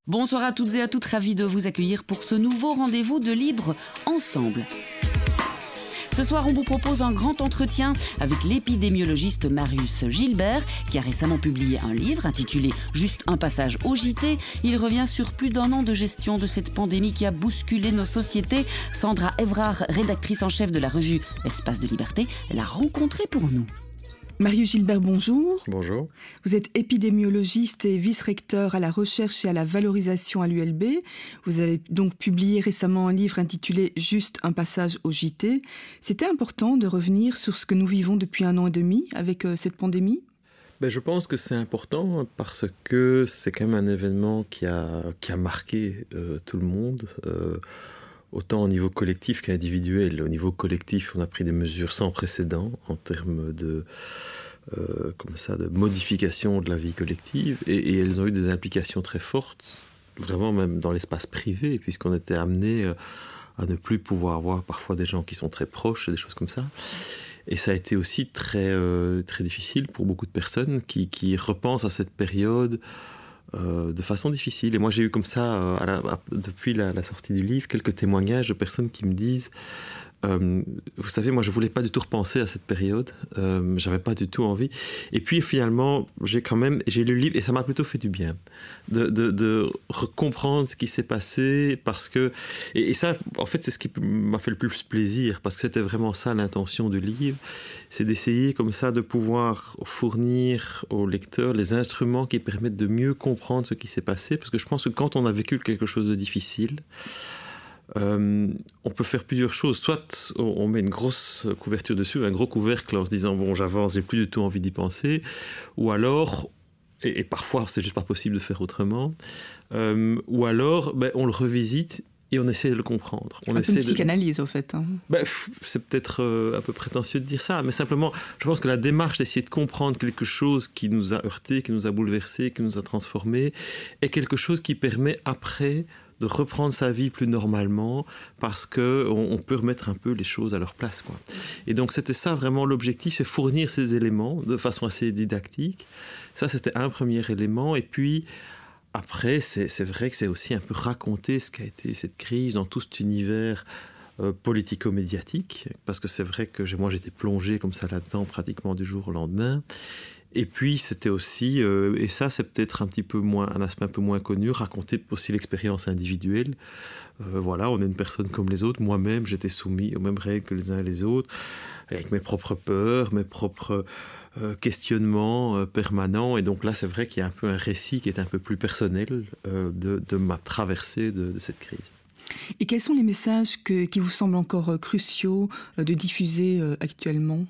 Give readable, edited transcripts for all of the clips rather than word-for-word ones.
Bonsoir à toutes et à toutes, ravi de vous accueillir pour ce nouveau rendez-vous de Libre Ensemble. Ce soir, on vous propose un grand entretien avec l'épidémiologiste Marius Gilbert, qui a récemment publié un livre intitulé « Juste un passage au JT ». Il revient sur plus d'un an de gestion de cette pandémie qui a bousculé nos sociétés. Sandra Evrard, rédactrice en chef de la revue Espace de Liberté, l'a rencontré pour nous. Marius Gilbert, bonjour. Bonjour. Vous êtes épidémiologiste et vice-recteur à la recherche et à la valorisation à l'ULB. Vous avez donc publié récemment un livre intitulé « Juste un passage au JT ». C'était important de revenir sur ce que nous vivons depuis 1 an et demi avec cette pandémie ? Je pense que c'est important parce que c'est quand même un événement qui a marqué tout le monde. Autant au niveau collectif qu'individuel. Au niveau collectif, on a pris des mesures sans précédent en termes de modification de la vie collective et elles ont eu des implications très fortes, vraiment même dans l'espace privé, puisqu'on était amené à ne plus pouvoir voir parfois des gens qui sont très proches, des choses comme ça. Et ça a été aussi très difficile pour beaucoup de personnes qui repensent à cette période de façon difficile. Et moi, j'ai eu comme ça, depuis la sortie du livre, quelques témoignages de personnes qui me disent vous savez, moi, je ne voulais pas du tout repenser à cette période. J'avais pas du tout envie. Et puis, finalement, j'ai lu le livre et ça m'a plutôt fait du bien de comprendre ce qui s'est passé parce que... Et ça, en fait, c'est ce qui m'a fait le plus plaisir parce que c'était vraiment ça l'intention du livre. C'est d'essayer comme ça de pouvoir fournir aux lecteurs les instruments qui permettent de mieux comprendre ce qui s'est passé. Parce que je pense que quand on a vécu quelque chose de difficile, on peut faire plusieurs choses. Soit on met une grosse couverture dessus, un gros couvercle en se disant bon, j'avance, j'ai plus du tout envie d'y penser, ou alors, et parfois c'est juste pas possible de faire autrement, ou alors on le revisite et on essaie de le comprendre. Un peu une psychanalyse, au fait. C'est peut-être un peu prétentieux de dire ça, mais simplement, je pense que la démarche d'essayer de comprendre quelque chose qui nous a heurté, qui nous a bouleversé, qui nous a transformé, est quelque chose qui permet après de reprendre sa vie plus normalement parce qu'on peut remettre un peu les choses à leur place, quoi. Et donc c'était ça vraiment l'objectif, c'est fournir ces éléments de façon assez didactique. Ça, c'était un premier élément. Et puis après, c'est vrai que c'est aussi un peu raconter ce qu'a été cette crise dans tout cet univers politico-médiatique, parce que c'est vrai que moi j'étais plongé comme ça là-dedans pratiquement du jour au lendemain. Et puis, c'était aussi, et ça, c'est peut-être un aspect un peu moins connu, raconter aussi l'expérience individuelle. Voilà, on est une personne comme les autres. Moi-même, j'étais soumis aux mêmes règles que les uns et les autres, avec mes propres peurs, mes propres questionnements permanents. Et donc là, c'est vrai qu'il y a un peu un récit qui est un peu plus personnel de ma traversée de cette crise. Et quels sont les messages qui vous semblent encore cruciaux de diffuser actuellement ?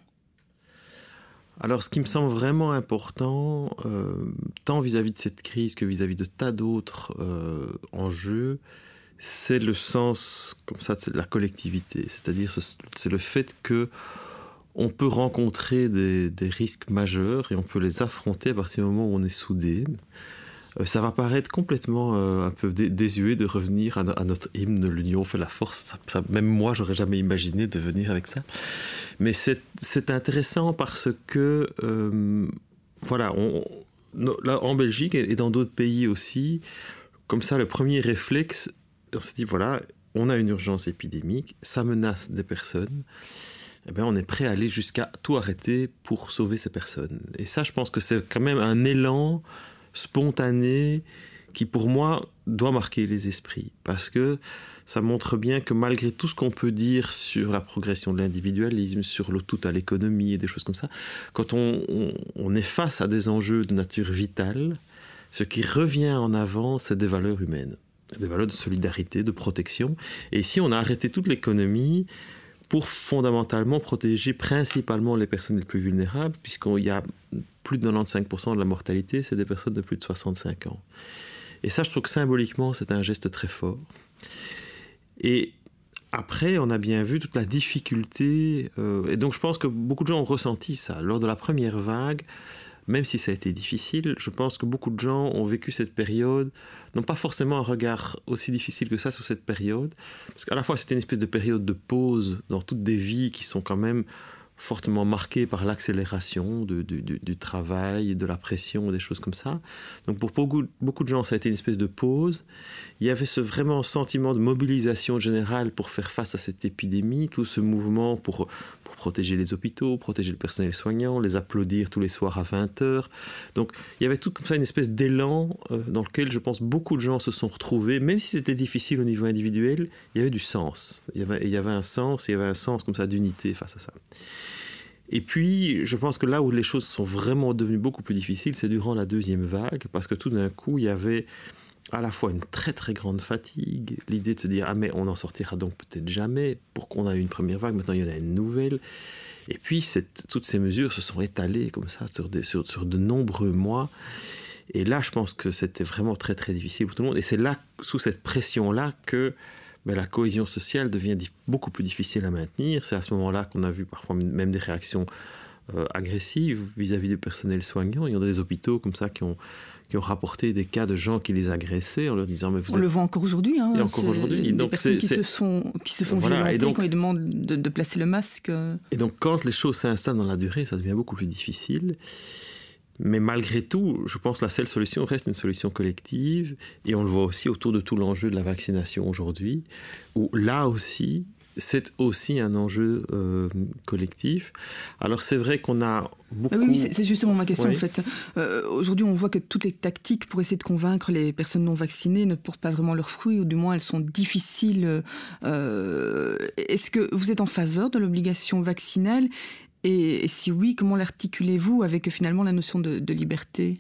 Alors, ce qui me semble vraiment important, tant vis-à-vis de cette crise que vis-à-vis de tas d'autres enjeux, c'est le sens comme ça de la collectivité. C'est-à-dire, c'est le fait que on peut rencontrer des risques majeurs et on peut les affronter à partir du moment où on est soudé. Ça va paraître complètement un peu désuet de revenir à notre hymne « L'union fait la force ». Même moi, j'aurais jamais imaginé de venir avec ça. Mais c'est intéressant parce que, voilà, là, en Belgique et dans d'autres pays aussi, comme ça, le premier réflexe, on se dit, voilà, on a une urgence épidémique, ça menace des personnes, on est prêt à aller jusqu'à tout arrêter pour sauver ces personnes. Et ça, je pense que c'est quand même un élan spontané qui, pour moi, doit marquer les esprits. Parce que ça montre bien que malgré tout ce qu'on peut dire sur la progression de l'individualisme, sur le tout à l'économie et des choses comme ça, quand on est face à des enjeux de nature vitale, ce qui revient en avant, c'est des valeurs humaines. Des valeurs de solidarité, de protection. Et ici, on a arrêté toute l'économie pour fondamentalement protéger principalement les personnes les plus vulnérables, puisqu'il y a plus de 95% de la mortalité, c'est des personnes de plus de 65 ans. Et ça, je trouve que symboliquement, c'est un geste très fort. Et après, on a bien vu toute la difficulté, et donc je pense que beaucoup de gens ont ressenti ça. Lors de la première vague, même si ça a été difficile, je pense que beaucoup de gens ont vécu cette période, n'ont pas forcément un regard aussi difficile que ça sur cette période, parce qu'à la fois c'était une espèce de période de pause dans toutes des vies qui sont quand même fortement marqué par l'accélération du travail, de la pression, des choses comme ça. Donc pour beaucoup de gens, ça a été une espèce de pause. Il y avait vraiment sentiment de mobilisation générale pour faire face à cette épidémie, tout ce mouvement pour protéger les hôpitaux, protéger le personnel soignant, les applaudir tous les soirs à 20h. Donc il y avait tout comme ça une espèce d'élan dans lequel je pense beaucoup de gens se sont retrouvés, même si c'était difficile au niveau individuel, il y avait du sens. Il y avait un sens comme ça d'unité face à ça. Et puis, je pense que là où les choses sont vraiment devenues beaucoup plus difficiles, c'est durant la deuxième vague, parce que tout d'un coup, il y avait à la fois une très très grande fatigue, l'idée de se dire « Ah mais on n'en sortira donc peut-être jamais, pour qu'on a eu une première vague, maintenant il y en a une nouvelle ». Et puis, toutes ces mesures se sont étalées comme ça sur de nombreux mois. Et là, je pense que c'était vraiment très très difficile pour tout le monde. Et c'est là, sous cette pression-là, que la cohésion sociale devient beaucoup plus difficile à maintenir. C'est à ce moment-là qu'on a vu parfois même des réactions agressives vis-à-vis du personnel soignant. Il y a des hôpitaux comme ça qui ont rapporté des cas de gens qui les agressaient en leur disant mais on le voit encore aujourd'hui. Hein, et encore aujourd'hui. Des personnes qui se font violenter quand ils demandent de placer le masque. Et donc quand les choses s'installent dans la durée, ça devient beaucoup plus difficile. Mais malgré tout, je pense que la seule solution reste une solution collective. Et on le voit aussi autour de tout l'enjeu de la vaccination aujourd'hui, où là aussi, c'est aussi un enjeu collectif. Alors c'est vrai qu'on a beaucoup... Oui, c'est justement ma question, oui. En fait. Aujourd'hui, on voit que toutes les tactiques pour essayer de convaincre les personnes non vaccinées ne portent pas vraiment leurs fruits, ou du moins elles sont difficiles. Est-ce que vous êtes en faveur de l'obligation vaccinale ? Et si oui, comment l'articulez-vous avec finalement la notion de liberté ?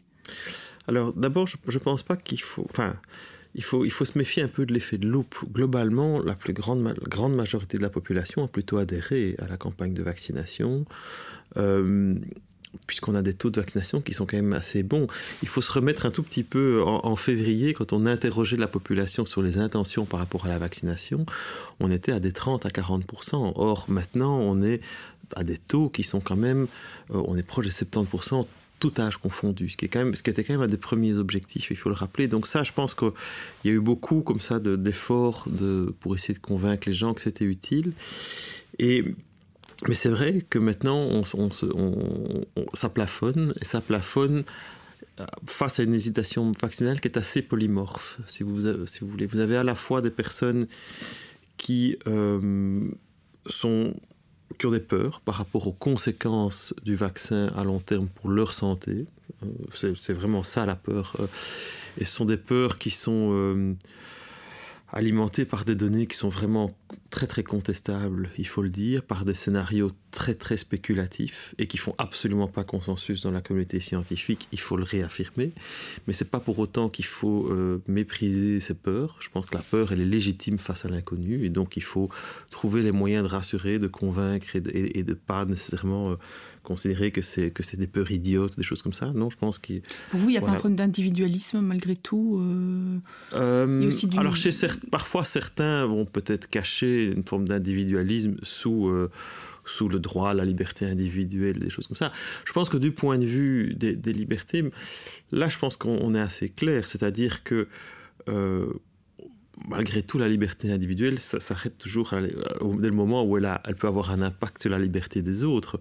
Alors d'abord, je ne pense pas qu'il faut... Enfin, il faut se méfier un peu de l'effet de loupe. Globalement, la plus grande majorité de la population a plutôt adhéré à la campagne de vaccination, puisqu'on a des taux de vaccination qui sont quand même assez bons. Il faut se remettre un tout petit peu en février, quand on interrogeait la population sur les intentions par rapport à la vaccination, on était à des 30 à 40%. Or, maintenant, on est à des taux qui sont quand même... on est proche de 70%, tout âge confondu, ce qui était quand même un des premiers objectifs, il faut le rappeler. Donc ça, je pense qu'il y a eu beaucoup comme ça d'efforts pour essayer de convaincre les gens que c'était utile. Mais c'est vrai que maintenant, ça plafonne, et ça plafonne face à une hésitation vaccinale qui est assez polymorphe, si vous voulez. Vous avez à la fois des personnes qui ont des peurs par rapport aux conséquences du vaccin à long terme pour leur santé. C'est vraiment ça la peur. Et ce sont des peurs qui sont alimentées par des données qui sont vraiment très très contestables, il faut le dire, par des scénarios très très spéculatifs et qui font absolument pas consensus dans la communauté scientifique, il faut le réaffirmer. Mais c'est pas pour autant qu'il faut mépriser ces peurs. Je pense que la peur, elle est légitime face à l'inconnu, et donc il faut trouver les moyens de rassurer, de convaincre et de pas nécessairement considérer que c'est des peurs idiotes, des choses comme ça. Non, je pense qu'il... Pour vous, il n'y a pas un problème d'individualisme malgré tout il y a aussi Alors, parfois, certains vont peut-être cacher une forme d'individualisme sous le droit à la liberté individuelle, des choses comme ça. Je pense que du point de vue des libertés, là, je pense qu'on est assez clair. C'est-à-dire que malgré tout, la liberté individuelle, ça s'arrête toujours dès le moment où elle peut avoir un impact sur la liberté des autres.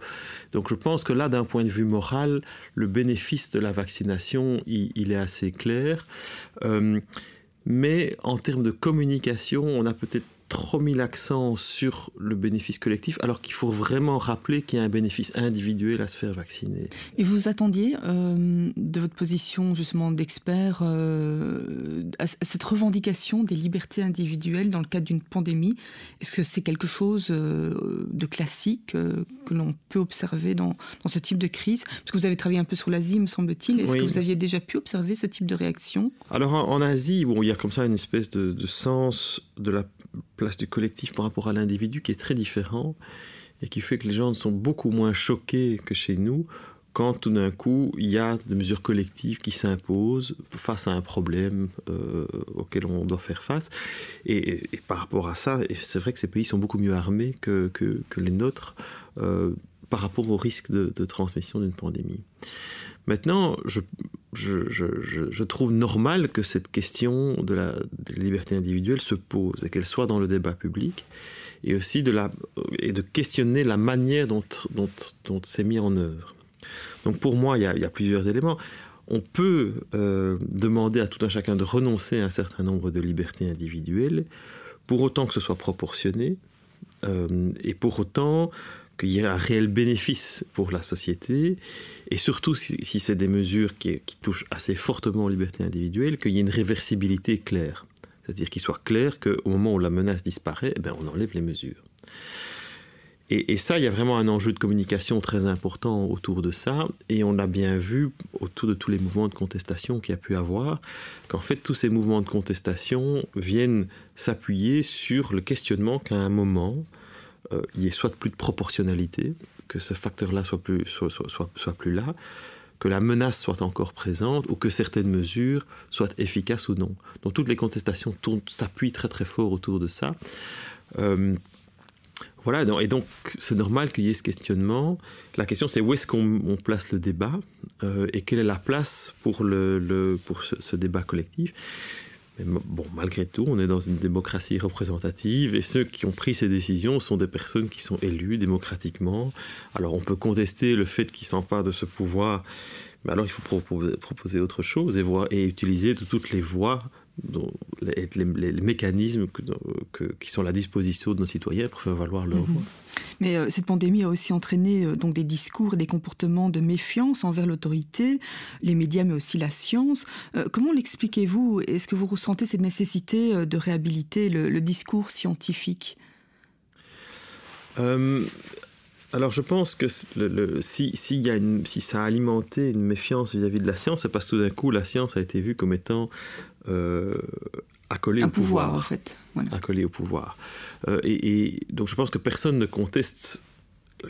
Donc je pense que là, d'un point de vue moral, le bénéfice de la vaccination, il est assez clair. Mais en termes de communication, on a peut-être trop mis l'accent sur le bénéfice collectif, alors qu'il faut vraiment rappeler qu'il y a un bénéfice individuel à se faire vacciner. Et vous attendiez, de votre position justement d'expert, à cette revendication des libertés individuelles dans le cadre d'une pandémie? Est-ce que c'est quelque chose de classique que l'on peut observer dans ce type de crise? Parce que vous avez travaillé un peu sur l'Asie, me semble-t-il. Est-ce que vous aviez déjà pu observer ce type de réaction? Alors en Asie, il y a comme ça une espèce de sens de la place du collectif par rapport à l'individu qui est très différent et qui fait que les gens sont beaucoup moins choqués que chez nous quand tout d'un coup il y a des mesures collectives qui s'imposent face à un problème auquel on doit faire face. Et par rapport à ça, c'est vrai que ces pays sont beaucoup mieux armés que les nôtres par rapport au risque de transmission d'une pandémie. Maintenant, je trouve normal que cette question de la liberté individuelle se pose et qu'elle soit dans le débat public, et aussi de questionner la manière dont c'est mis en œuvre. Donc pour moi, il y a plusieurs éléments. On peut demander à tout un chacun de renoncer à un certain nombre de libertés individuelles, pour autant que ce soit proportionné, et pour autant qu'il y ait un réel bénéfice pour la société, et surtout si c'est des mesures qui touchent assez fortement aux libertés individuelles, qu'il y ait une réversibilité claire. C'est-à-dire qu'il soit clair qu'au moment où la menace disparaît, on enlève les mesures. Et ça, il y a vraiment un enjeu de communication très important autour de ça, et on a bien vu autour de tous les mouvements de contestation qu'il y a pu avoir, qu'en fait tous ces mouvements de contestation viennent s'appuyer sur le questionnement qu'à un moment, il y ait soit plus de proportionnalité, que ce facteur-là soit plus là, que la menace soit encore présente, ou que certaines mesures soient efficaces ou non. Donc toutes les contestations s'appuient très très fort autour de ça. Voilà, et donc c'est normal qu'il y ait ce questionnement. La question, c'est où est-ce qu'on place le débat, et quelle est la place pour ce débat collectif. Mais bon, malgré tout, on est dans une démocratie représentative, et ceux qui ont pris ces décisions sont des personnes qui sont élues démocratiquement. Alors on peut contester le fait qu'ils s'emparent de ce pouvoir, mais alors il faut proposer autre chose et utiliser toutes les voies, les mécanismes qui sont à la disposition de nos citoyens pour faire valoir leur voix. Mais cette pandémie a aussi entraîné donc des discours et des comportements de méfiance envers l'autorité, les médias, mais aussi la science. Comment l'expliquez-vous? Est-ce que vous ressentez cette nécessité de réhabiliter le discours scientifique? Alors je pense que si ça a alimenté une méfiance vis-à-vis de la science, c'est parce que tout d'un coup la science a été vue comme étant accolée au pouvoir. En fait. Voilà. Accolée au pouvoir. Et donc je pense que personne ne conteste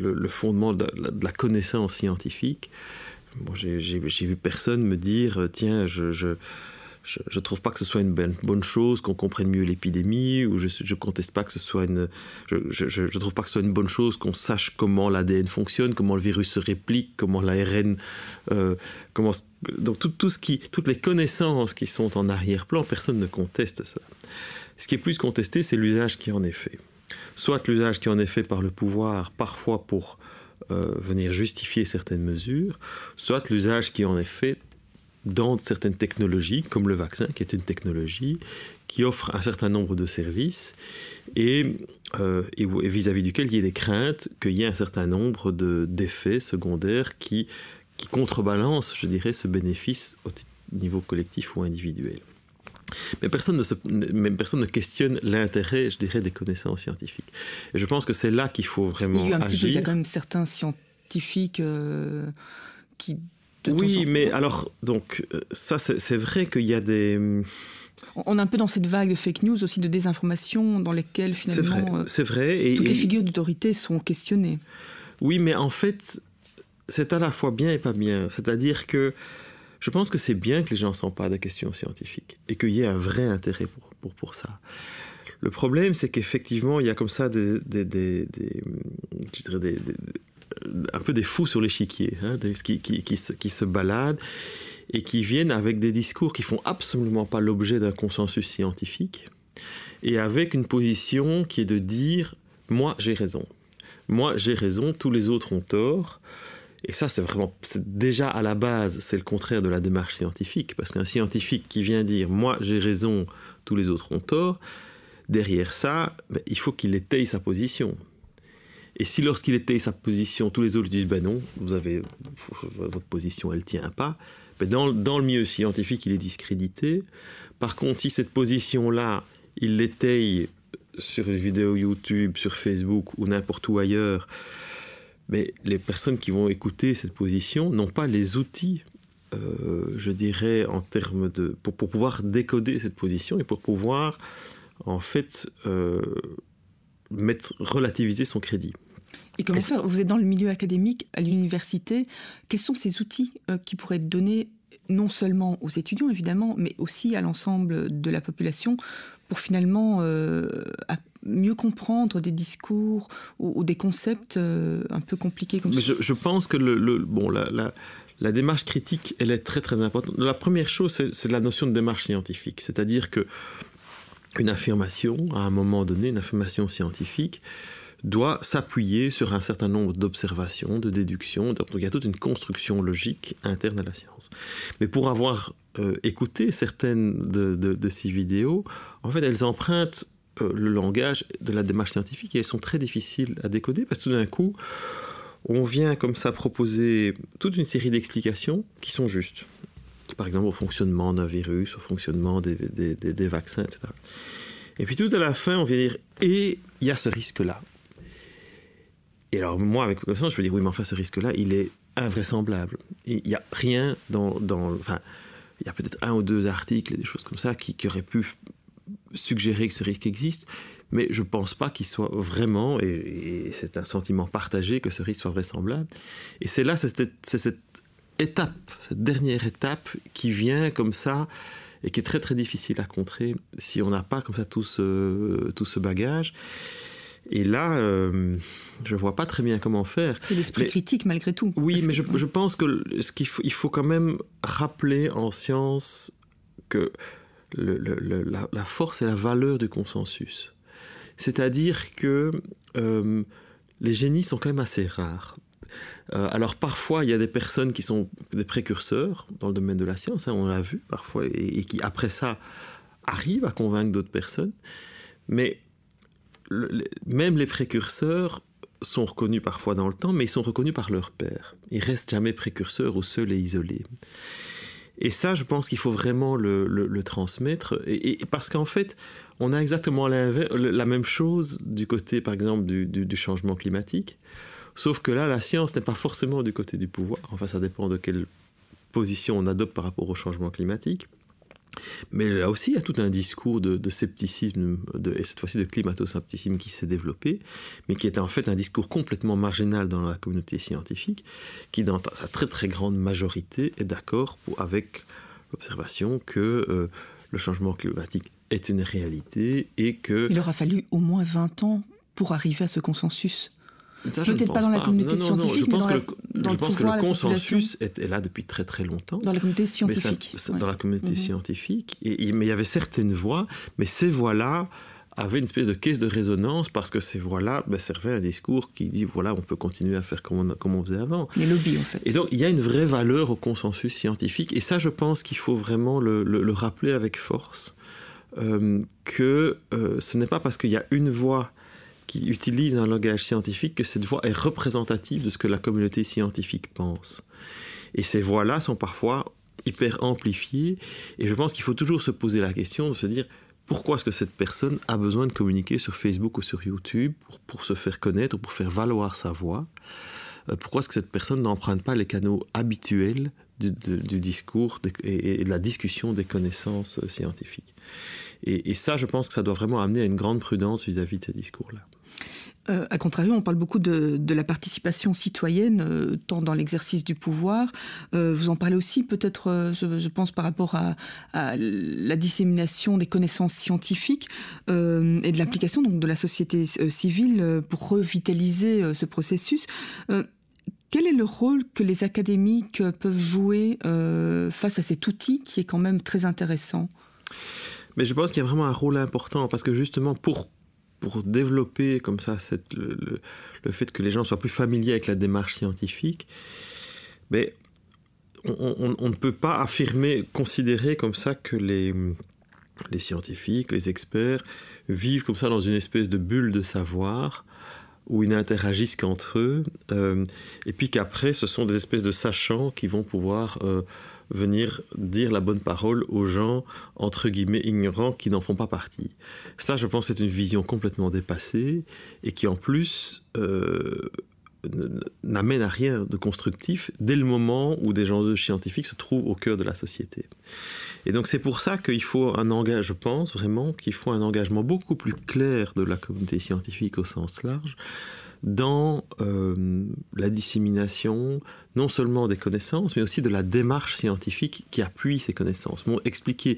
le fondement de la connaissance scientifique. Moi, j'ai vu personne me dire tiens, je trouve pas que ce soit une bonne chose qu'on comprenne mieux l'épidémie, ou je conteste pas que ce soit je trouve pas que ce soit une bonne chose qu'on sache comment l'ADN fonctionne, comment le virus se réplique, comment l'ARN donc toutes les connaissances qui sont en arrière-plan, personne ne conteste ça. Ce qui est plus contesté, c'est l'usage qui en est fait. Soit l'usage qui en est fait par le pouvoir, parfois pour venir justifier certaines mesures, soit l'usage qui en est fait dans certaines technologies, comme le vaccin, qui est une technologie qui offre un certain nombre de services et vis-à-vis duquel il y a des craintes qu'il y ait un certain nombre d'effets secondaires qui contrebalancent, je dirais, ce bénéfice au niveau collectif ou individuel. Mais personne ne questionne l'intérêt, je dirais, des connaissances scientifiques. Et je pense que c'est là qu'il faut vraiment agir. Il y a quand même certains scientifiques qui... Oui, mais alors, donc, ça, c'est vrai qu'il y a des... On est un peu dans cette vague de fake news, aussi de désinformation, dans lesquelles, finalement, c'est vrai, et toutes les figures d'autorité sont questionnées. Oui, mais en fait, c'est à la fois bien et pas bien. C'est-à-dire que je pense que c'est bien que les gens s'emparent des questions scientifiques et qu'il y ait un vrai intérêt pour ça. Le problème, c'est qu'effectivement, il y a comme ça un peu des fous sur l'échiquier, qui se baladent et qui viennent avec des discours qui font absolument pas l'objet d'un consensus scientifique, et avec une position qui est de dire « moi j'ai raison, tous les autres ont tort ». Et ça, c'est déjà à la base, c'est le contraire de la démarche scientifique, parce qu'un scientifique qui vient dire « moi j'ai raison, tous les autres ont tort », derrière ça, il faut qu'il étaye sa position. Et si lorsqu'il étaye sa position, tous les autres disent « non, votre position, elle ne tient pas », dans le milieu scientifique, il est discrédité. Par contre, si cette position-là, il l'étaye sur une vidéo YouTube, sur Facebook ou n'importe où ailleurs, les personnes qui vont écouter cette position n'ont pas les outils, je dirais, en termes pour pouvoir décoder cette position et pour pouvoir, en fait, relativiser son crédit. Et comment ça, vous êtes dans le milieu académique, à l'université, quels sont ces outils qui pourraient être donnés non seulement aux étudiants, évidemment, mais aussi à l'ensemble de la population, pour finalement mieux comprendre des discours ou des concepts un peu compliqués comme ça? Je pense que la démarche critique, elle est très très importante. La première chose, c'est la notion de démarche scientifique. C'est-à-dire qu'une affirmation, à un moment donné, une affirmation scientifique, doit s'appuyer sur un certain nombre d'observations, de déductions. Donc il y a toute une construction logique interne à la science. Mais pour avoir écouté certaines de ces vidéos, en fait, elles empruntent le langage de la démarche scientifique et elles sont très difficiles à décoder parce que tout d'un coup, on vient comme ça proposer toute une série d'explications qui sont justes. Par exemple, au fonctionnement d'un virus, au fonctionnement des vaccins, etc. Et puis tout à la fin, on vient dire « et il y a ce risque-là ». Et alors moi, avec connaissance, je peux dire « oui, mais enfin, ce risque-là, il est invraisemblable ». Il n'y a rien enfin, il y a peut-être 1 ou 2 articles et des choses comme ça qui auraient pu suggérer que ce risque existe, mais je ne pense pas qu'il soit vraiment, et c'est un sentiment partagé, que ce risque soit vraisemblable. Et c'est là, c'est cette étape, cette dernière étape qui vient comme ça et qui est très très difficile à contrer si on n'a pas comme ça tout ce bagage. Et là, je ne vois pas très bien comment faire. C'est l'esprit critique malgré tout. Oui, mais je pense qu'il faut quand même rappeler en science que la force et la valeur du consensus. C'est-à-dire que les génies sont quand même assez rares. Alors parfois, il y a des personnes qui sont des précurseurs dans le domaine de la science, hein, on l'a vu parfois, et qui après ça arrivent à convaincre d'autres personnes. Mais même les précurseurs sont reconnus parfois dans le temps, mais ils sont reconnus par leur pairs. Ils restent jamais précurseurs ou seuls et isolés. Et ça, je pense qu'il faut vraiment le transmettre. Et parce qu'en fait, on a exactement la même chose du côté, par exemple, du changement climatique. Sauf que là, la science n'est pas forcément du côté du pouvoir. Enfin, ça dépend de quelle position on adopte par rapport au changement climatique. Mais là aussi, il y a tout un discours de scepticisme, et cette fois-ci de climato-scepticisme qui s'est développé, mais qui est en fait un discours complètement marginal dans la communauté scientifique, qui dans sa très très grande majorité est d'accord avec l'observation que le changement climatique est une réalité et que... Il aura fallu au moins 20 ans pour arriver à ce consensus. Ça, peut-être pas dans la communauté scientifique, je pense mais que le consensus est là depuis très très longtemps. Dans la communauté scientifique. Dans la communauté scientifique. Mais il y avait certaines voix, mais ces voix-là avaient une espèce de caisse de résonance parce que ces voix-là servaient à un discours qui dit voilà, on peut continuer à faire comme on faisait avant. Les lobbies, en fait. Et donc, il y a une vraie valeur au consensus scientifique. Et ça, je pense qu'il faut vraiment le rappeler avec force, que ce n'est pas parce qu'il y a une voix qui utilise un langage scientifique que cette voix est représentative de ce que la communauté scientifique pense. Et ces voix-là sont parfois hyper amplifiées. Et je pense qu'il faut toujours se poser la question de se dire pourquoi est-ce que cette personne a besoin de communiquer sur Facebook ou sur YouTube pour se faire connaître ou pour faire valoir sa voix. Pourquoi est-ce que cette personne n'emprunte pas les canaux habituels du discours et de la discussion des connaissances scientifiques. Et ça, je pense que ça doit vraiment amener à une grande prudence vis-à-vis de ces discours-là. A contrario, on parle beaucoup de la participation citoyenne, tant dans l'exercice du pouvoir. Vous en parlez aussi peut-être, je pense, par rapport à la dissémination des connaissances scientifiques et de l'implication donc, de la société civile pour revitaliser ce processus. Quel est le rôle que les académiques peuvent jouer face à cet outil qui est quand même très intéressant ? Mais je pense qu'il y a vraiment un rôle important parce que justement pour développer comme ça le fait que les gens soient plus familiers avec la démarche scientifique, mais on ne peut pas considérer comme ça que les scientifiques, les experts vivent comme ça dans une espèce de bulle de savoir où ils n'interagissent qu'entre eux, et puis qu'après ce sont des espèces de sachants qui vont pouvoir venir dire la bonne parole aux gens, entre guillemets, ignorants qui n'en font pas partie. Ça, je pense, c'est une vision complètement dépassée et qui, en plus, n'amène à rien de constructif dès le moment où des gens scientifiques se trouvent au cœur de la société. Et donc, c'est pour ça qu'il faut je pense vraiment qu'il faut un engagement beaucoup plus clair de la communauté scientifique au sens large, dans la dissémination non seulement des connaissances, mais aussi de la démarche scientifique qui appuie ces connaissances. Bon, expliquer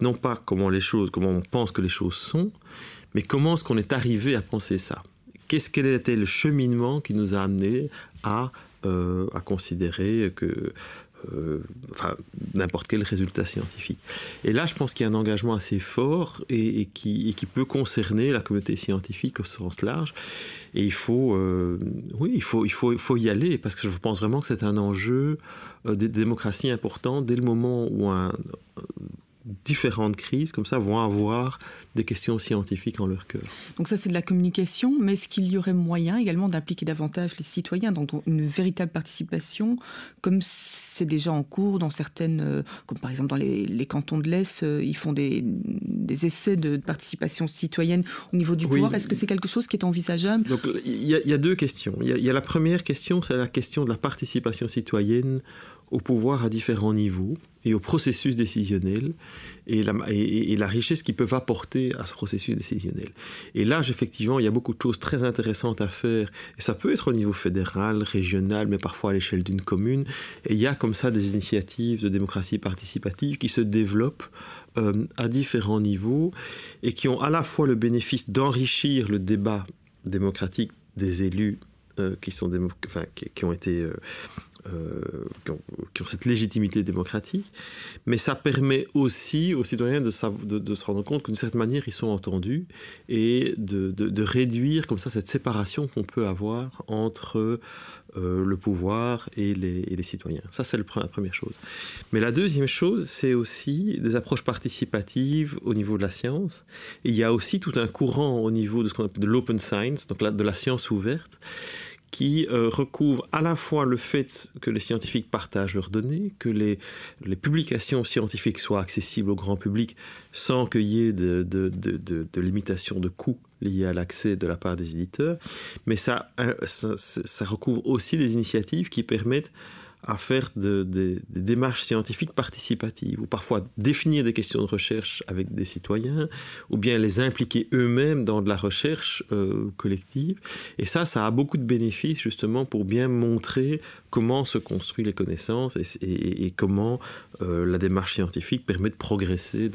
non pas comment on pense que les choses sont, mais comment est-ce qu'on est arrivé à penser ça. Quel était le cheminement qui nous a amené à à considérer que n'importe quel résultat scientifique. Et là, je pense qu'il y a un engagement assez fort et qui peut concerner la communauté scientifique au sens large. Et il faut y aller, parce que je pense vraiment que c'est un enjeu de démocratie important dès le moment où différentes crises comme ça vont avoir des questions scientifiques en leur cœur. Donc ça, c'est de la communication, mais est-ce qu'il y aurait moyen également d'impliquer davantage les citoyens dans une véritable participation, comme c'est déjà en cours dans certaines, comme par exemple dans les cantons de l'Est, ils font des essais de participation citoyenne au niveau du pouvoir. Est-ce que c'est quelque chose qui est envisageable? Donc il y a deux questions. Il y a la première question, c'est la question de la participation citoyenne au pouvoir à différents niveaux et au processus décisionnel et la richesse qu'ils peuvent apporter à ce processus décisionnel. Et là, effectivement, il y a beaucoup de choses très intéressantes à faire. Et ça peut être au niveau fédéral, régional, mais parfois à l'échelle d'une commune. Et il y a comme ça des initiatives de démocratie participative qui se développent à différents niveaux et qui ont à la fois le bénéfice d'enrichir le débat démocratique des élus qui ont cette légitimité démocratique, mais ça permet aussi aux citoyens de se rendre compte qu'une certaine manière ils sont entendus et de réduire comme ça cette séparation qu'on peut avoir entre le pouvoir et les citoyens. Ça, c'est la première chose. Mais la deuxième chose, c'est aussi des approches participatives au niveau de la science. Et il y a aussi tout un courant au niveau de ce qu'on appelle de l'open science, donc de la science ouverte, qui recouvre à la fois le fait que les scientifiques partagent leurs données, que les publications scientifiques soient accessibles au grand public sans qu'il y ait de limitation de coûts liées à l'accès de la part des éditeurs, mais ça recouvre aussi des initiatives qui permettent à faire des démarches scientifiques participatives, ou parfois définir des questions de recherche avec des citoyens, ou bien les impliquer eux-mêmes dans de la recherche collective. Et ça a beaucoup de bénéfices justement pour bien montrer comment se construisent les connaissances et comment la démarche scientifique permet de progresser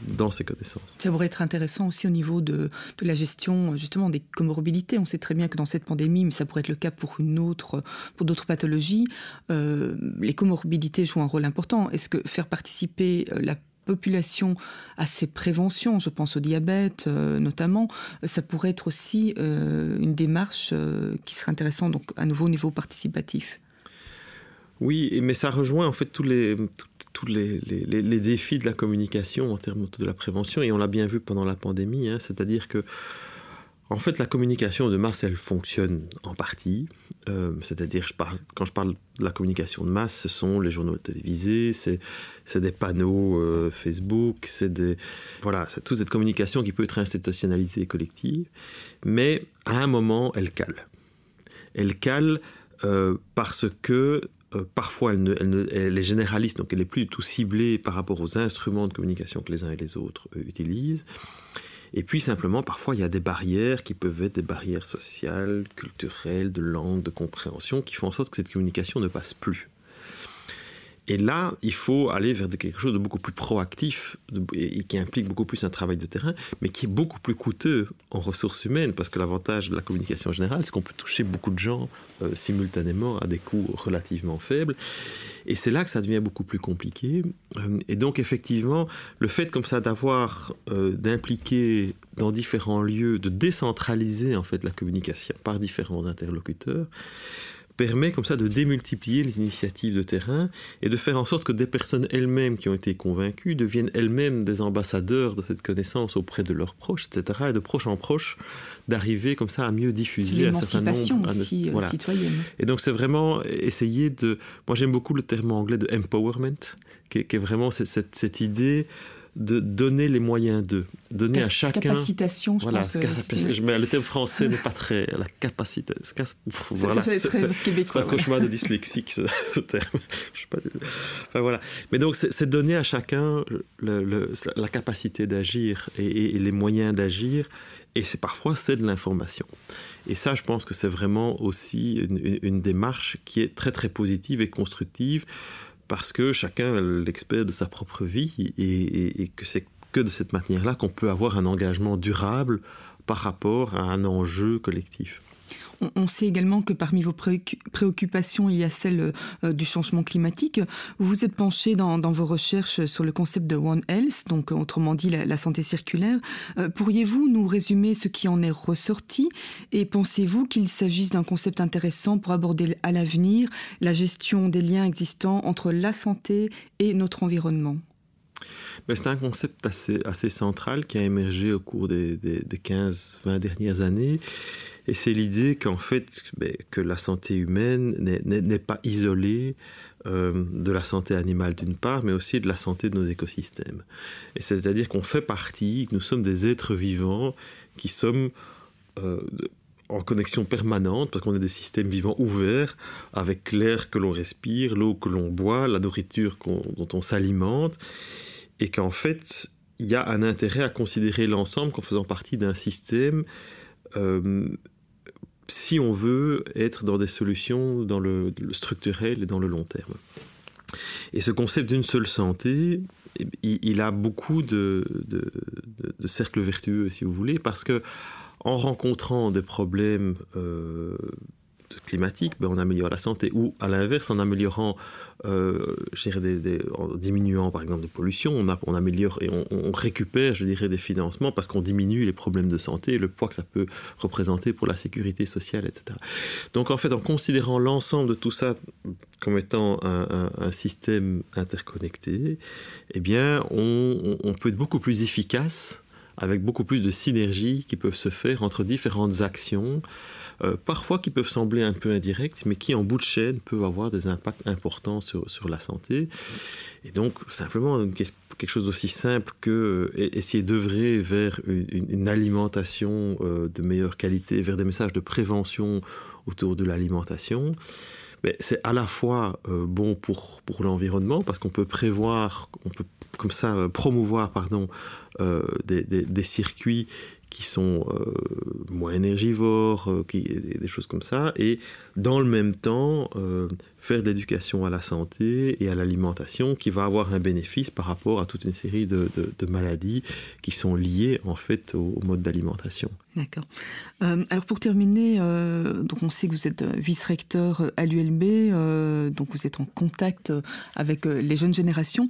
dans ces connaissances. Ça pourrait être intéressant aussi au niveau de la gestion justement des comorbidités. On sait très bien que dans cette pandémie, mais ça pourrait être le cas pour d'autres pathologies, les comorbidités jouent un rôle important. Est-ce que faire participer la population à ces préventions, je pense au diabète notamment, ça pourrait être aussi une démarche qui serait intéressante, donc à nouveau au niveau participatif? Oui, mais ça rejoint en fait tous les défis de la communication en termes de la prévention, et on l'a bien vu pendant la pandémie, c'est-à-dire que en fait, la communication de masse, elle fonctionne en partie. C'est-à-dire, quand je parle de la communication de masse, ce sont les journaux télévisés, c'est des panneaux Facebook, c'est toute cette communication qui peut être institutionnalisée et collective. Mais à un moment, elle cale. Elle cale parce que parfois, elle est généraliste, donc elle n'est plus du tout ciblée par rapport aux instruments de communication que les uns et les autres utilisent. Et puis simplement, parfois, il y a des barrières qui peuvent être des barrières sociales, culturelles, de langue, de compréhension, qui font en sorte que cette communication ne passe plus. Et là, il faut aller vers quelque chose de beaucoup plus proactif et qui implique beaucoup plus un travail de terrain, mais qui est beaucoup plus coûteux en ressources humaines, parce que l'avantage de la communication générale, c'est qu'on peut toucher beaucoup de gens simultanément à des coûts relativement faibles. Et c'est là que ça devient beaucoup plus compliqué. Et donc, effectivement, le fait comme ça d'impliquer dans différents lieux, de décentraliser en fait la communication par différents interlocuteurs, permet comme ça de démultiplier les initiatives de terrain et de faire en sorte que des personnes elles-mêmes qui ont été convaincues deviennent elles-mêmes des ambassadeurs de cette connaissance auprès de leurs proches, etc. Et de proche en proche, d'arriver comme ça à mieux diffuser un certain nombre... C'est l'émancipation aussi citoyenne. Et donc c'est vraiment essayer de... Moi j'aime beaucoup le terme anglais de empowerment, qui est vraiment cette idée de donner les moyens donner à chacun... Capacitation, je pense. Le terme français n'est pas très... La capacité... Voilà, c'est québécois. C'est un cauchemar de dyslexique, ce terme. Enfin, voilà. Mais donc, c'est donner à chacun la capacité d'agir et les moyens d'agir. Et parfois, c'est de l'information. Et ça, je pense que c'est vraiment aussi une démarche qui est très, très positive et constructive, parce que chacun est l'expert de sa propre vie et que c'est que de cette manière-là qu'on peut avoir un engagement durable par rapport à un enjeu collectif. On sait également que parmi vos préoccupations, il y a celle du changement climatique. Vous vous êtes penché dans vos recherches sur le concept de One Health, donc autrement dit la santé circulaire. Pourriez-vous nous résumer ce qui en est ressorti et pensez-vous qu'il s'agisse d'un concept intéressant pour aborder à l'avenir la gestion des liens existants entre la santé et notre environnement ? C'est un concept assez central qui a émergé au cours des 15-20 dernières années. Et c'est l'idée qu'en fait, que la santé humaine n'est pas isolée de la santé animale d'une part, mais aussi de la santé de nos écosystèmes. Et c'est-à-dire qu'on fait partie, que nous sommes des êtres vivants qui sommes en connexion permanente, parce qu'on est des systèmes vivants ouverts avec l'air que l'on respire, l'eau que l'on boit, la nourriture dont on s'alimente. Et qu'en fait, il y a un intérêt à considérer l'ensemble comme faisant partie d'un système si on veut être dans des solutions dans le structurel et dans le long terme. Et ce concept d'une seule santé, il a beaucoup de cercles vertueux, si vous voulez, parce que en rencontrant des problèmes climatique, on améliore la santé, ou à l'inverse, en améliorant, en diminuant par exemple de pollution, on améliore et on récupère, des financements parce qu'on diminue les problèmes de santé et le poids que ça peut représenter pour la sécurité sociale, etc. Donc en fait, en considérant l'ensemble de tout ça comme étant un système interconnecté, eh bien, on peut être beaucoup plus efficace avec beaucoup plus de synergies qui peuvent se faire entre différentes actions, parfois qui peuvent sembler un peu indirectes, mais qui en bout de chaîne peuvent avoir des impacts importants sur la santé. Et donc, simplement, quelque chose d'aussi simple que essayer d'œuvrer vers une alimentation de meilleure qualité, vers des messages de prévention autour de l'alimentation, c'est à la fois bon pour l'environnement, parce qu'on peut prévoir, on peut comme ça promouvoir des circuits qui sont moins énergivores, des choses comme ça, et dans le même temps faire de l'éducation à la santé et à l'alimentation qui va avoir un bénéfice par rapport à toute une série de maladies qui sont liées en fait au mode d'alimentation. D'accord. Alors pour terminer, donc on sait que vous êtes vice-recteur à l'ULB, donc vous êtes en contact avec les jeunes générations.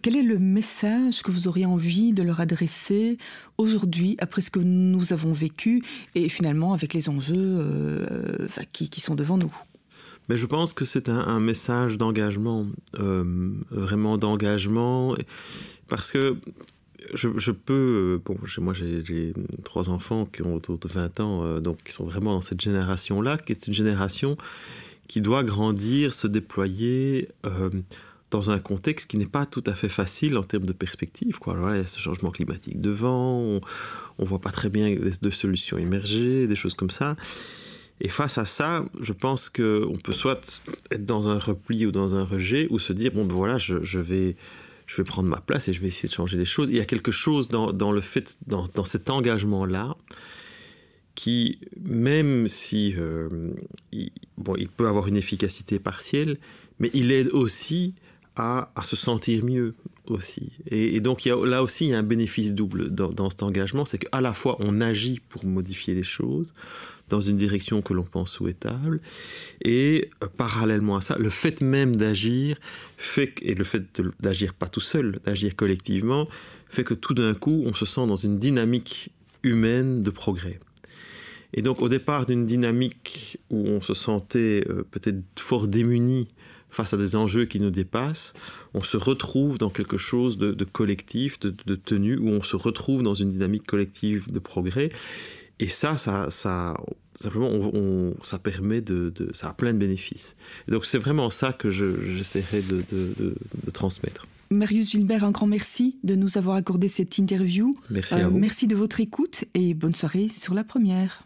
Quel est le message que vous auriez envie de leur adresser aujourd'hui, après ce que nous avons vécu, et finalement avec les enjeux qui sont devant nous ? Mais je pense que c'est un message d'engagement, vraiment d'engagement, parce que je peux... moi j'ai 3 enfants qui ont autour de 20 ans, donc qui sont vraiment dans cette génération-là, qui est une génération qui doit grandir, se déployer dans un contexte qui n'est pas tout à fait facile en termes de perspective. Alors là, il y a ce changement climatique devant, on ne voit pas très bien de solutions émerger, des choses comme ça. Et face à ça, je pense qu'on peut soit être dans un repli ou dans un rejet, ou se dire, je vais prendre ma place et je vais essayer de changer les choses. Il y a quelque chose dans le fait, dans cet engagement-là, qui, même si il peut avoir une efficacité partielle, mais il aide aussi à se sentir mieux aussi. Et donc, là aussi, il y a un bénéfice double dans cet engagement, c'est qu'à la fois, on agit pour modifier les choses dans une direction que l'on pense souhaitable, et parallèlement à ça, le fait même d'agir et le fait d'agir pas tout seul, d'agir collectivement, fait que tout d'un coup, on se sent dans une dynamique humaine de progrès. Et donc, au départ d'une dynamique où on se sentait peut-être fort démuni face à des enjeux qui nous dépassent, on se retrouve dans quelque chose de collectif, de tenue, où on se retrouve dans une dynamique collective de progrès. Et ça simplement, ça permet ça a plein de bénéfices. Et donc, c'est vraiment ça que j'essaierai de transmettre. Marius Gilbert, un grand merci de nous avoir accordé cette interview. Merci à vous. Merci de votre écoute et bonne soirée sur La Première.